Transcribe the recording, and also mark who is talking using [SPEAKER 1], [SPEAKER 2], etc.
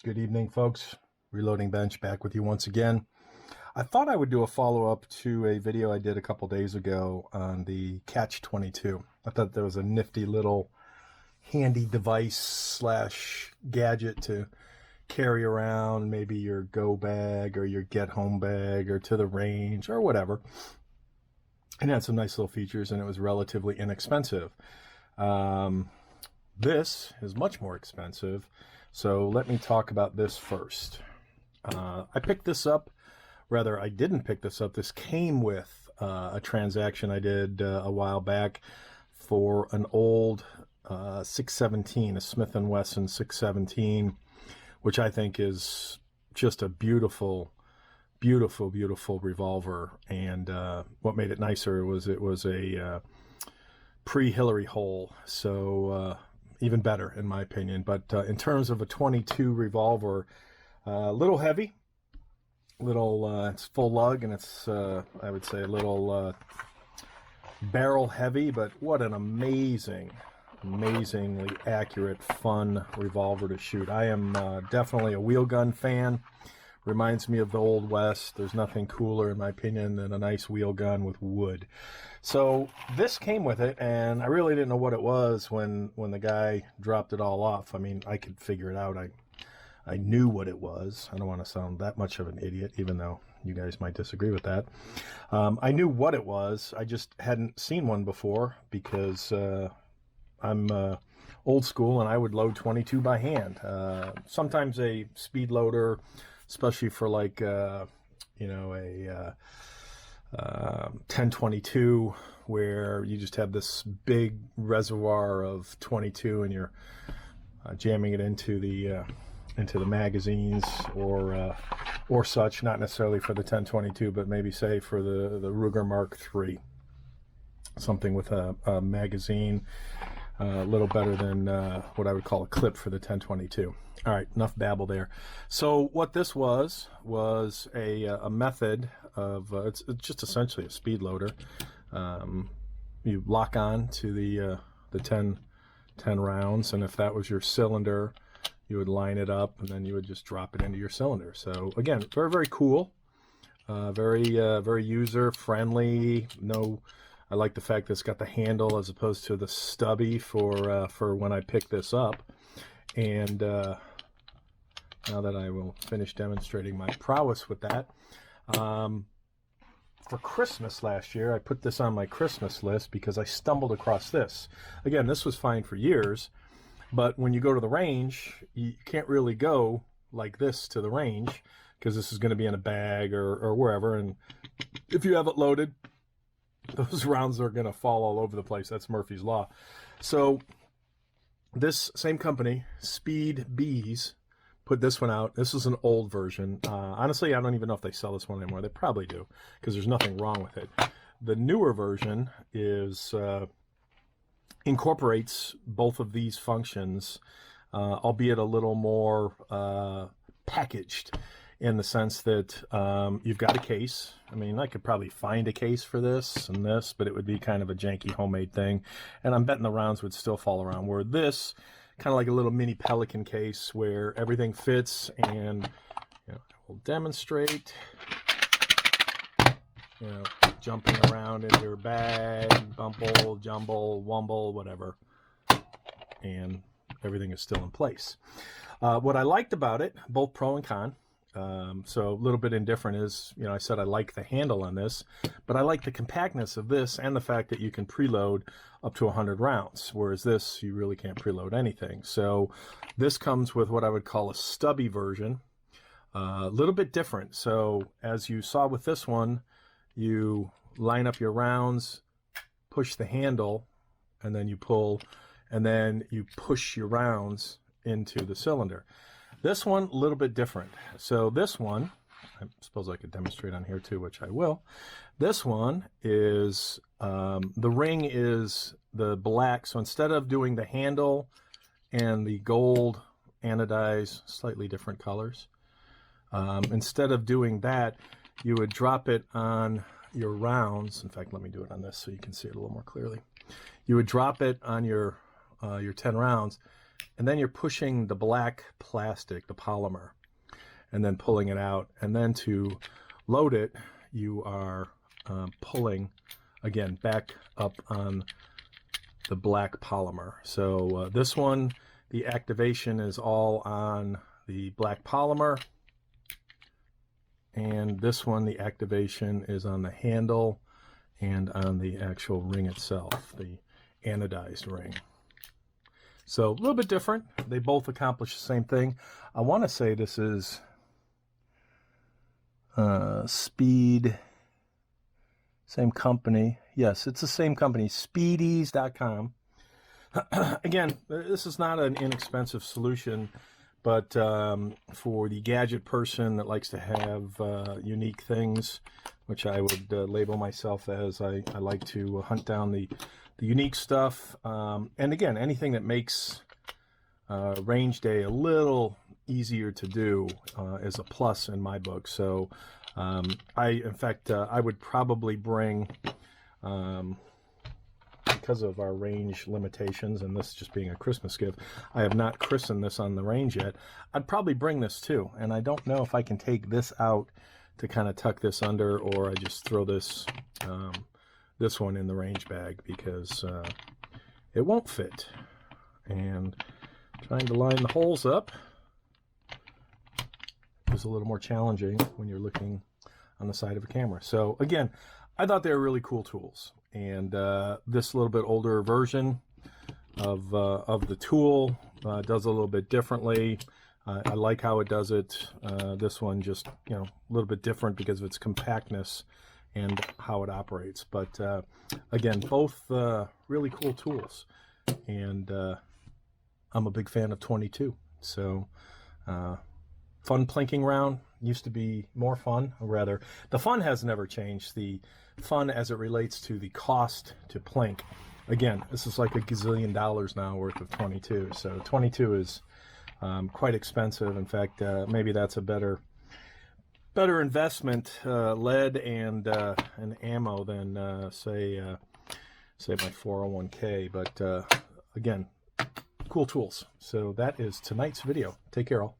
[SPEAKER 1] Good evening, folks. Reloading Bench back with you once again. I thought I would do a follow-up to a video I did a couple days ago on the Catch 22. I thought there was a nifty little handy device slash gadget to carry around, maybe your go bag or your get home bag or to the range or whatever. It had some nice little features and it was relatively inexpensive. This is much more expensive. So let me talk about this first. I picked this up, rather I didn't pick this up. This came with a transaction I did a while back for an old 617, a Smith & Wesson 617, which I think is just a beautiful, beautiful, beautiful revolver. And what made it nicer was it was a pre-Hillary hole. So even better in my opinion. But in terms of a 22 revolver, a little heavy, it's full lug, and it's I would say a little barrel heavy, but what an amazingly accurate, fun revolver to shoot. I am definitely a wheel gun fan. Reminds me of the Old West. There's nothing cooler, in my opinion, than a nice wheel gun with wood. So this came with it, and I really didn't know what it was when the guy dropped it all off. I mean, I could figure it out. I knew what it was. I don't want to sound that much of an idiot, even though you guys might disagree with that. I knew what it was. I just hadn't seen one before because I'm old school, and I would load 22 by hand. Sometimes a speed loader, especially for like, you know, a 1022, where you just have this big reservoir of 22 and you're jamming it into the magazines or such, not necessarily for the 1022, but maybe say for the Ruger Mark III, something with a magazine a little better than what I would call a clip for the 1022. All right, enough babble there. So what this was a method of, it's just essentially a speed loader. You lock on to the 10 rounds, and if that was your cylinder, you would line it up, and then you would just drop it into your cylinder. So again, very, very cool, very user friendly. I like the fact that it's got the handle as opposed to the stubby for when I pick this up. And now that I will finish demonstrating my prowess with that. For Christmas last year, I put this on my Christmas list because I stumbled across this. Again, this was fine for years, but when you go to the range, you can't really go like this to the range because this is going to be in a bag or wherever. And if you have it loaded, those rounds are going to fall all over the place. That's Murphy's Law. So this same company, Speed Beez, put this one out. This is an old version. Honestly, I don't even know if they sell this one anymore. They probably do, because there's nothing wrong with it. The newer version is incorporates both of these functions, albeit a little more packaged, in the sense that you've got a case. I mean, I could probably find a case for this and this, but it would be kind of a janky homemade thing. And I'm betting the rounds would still fall around, where this, kind of like a little mini Pelican case where everything fits. And I will demonstrate, jumping around in your bag, bumble, jumble, wumble, whatever. And everything is still in place. What I liked about it, both pro and con, so a little bit indifferent is, I said I like the handle on this, but I like the compactness of this and the fact that you can preload up to 100 rounds, whereas this, you really can't preload anything. So this comes with what I would call a stubby version, a little bit different. So as you saw with this one, you line up your rounds, push the handle, and then you pull, and then you push your rounds into the cylinder. This one, a little bit different. So this one, I suppose I could demonstrate on here too, which I will. This one is, the ring is the black. So instead of doing the handle and the gold anodized, slightly different colors, instead of doing that, you would drop it on your rounds. In fact, let me do it on this so you can see it a little more clearly. You would drop it on your 10 rounds, and then you're pushing the black plastic, the polymer, and then pulling it out. And then to load it, you are pulling, again, back up on the black polymer. So this one, the activation is all on the black polymer. And this one, the activation is on the handle and on the actual ring itself, the anodized ring. So a little bit different. They both accomplish the same thing. I want to say this is Speed, same company. Yes, it's the same company, speedbeez.com. Again, this is not an inexpensive solution, but for the gadget person that likes to have unique things, which I would label myself as, I like to hunt down the unique stuff. And again, anything that makes range day a little easier to do is a plus in my book. So in fact, I would probably bring, because of our range limitations and this just being a Christmas gift, I have not christened this on the range yet. I'd probably bring this too. And I don't know if I can take this out to kind of tuck this under, or I just throw this this one in the range bag, because it won't fit. And trying to line the holes up is a little more challenging when you're looking on the side of a camera. So again, I thought they were really cool tools. And this little bit older version of the tool does a little bit differently. I like how it does it. This one just, a little bit different because of its compactness and how it operates. But again, both really cool tools. And I'm a big fan of 22. So fun plinking round. Used to be more fun, or rather, the fun has never changed. The fun as it relates to the cost to plink. Again, this is like $1 gazillion now worth of 22. So 22 is quite expensive. In fact, maybe that's a better investment, lead and ammo, than say my 401k. But again, cool tools. So that is tonight's video. Take care, all.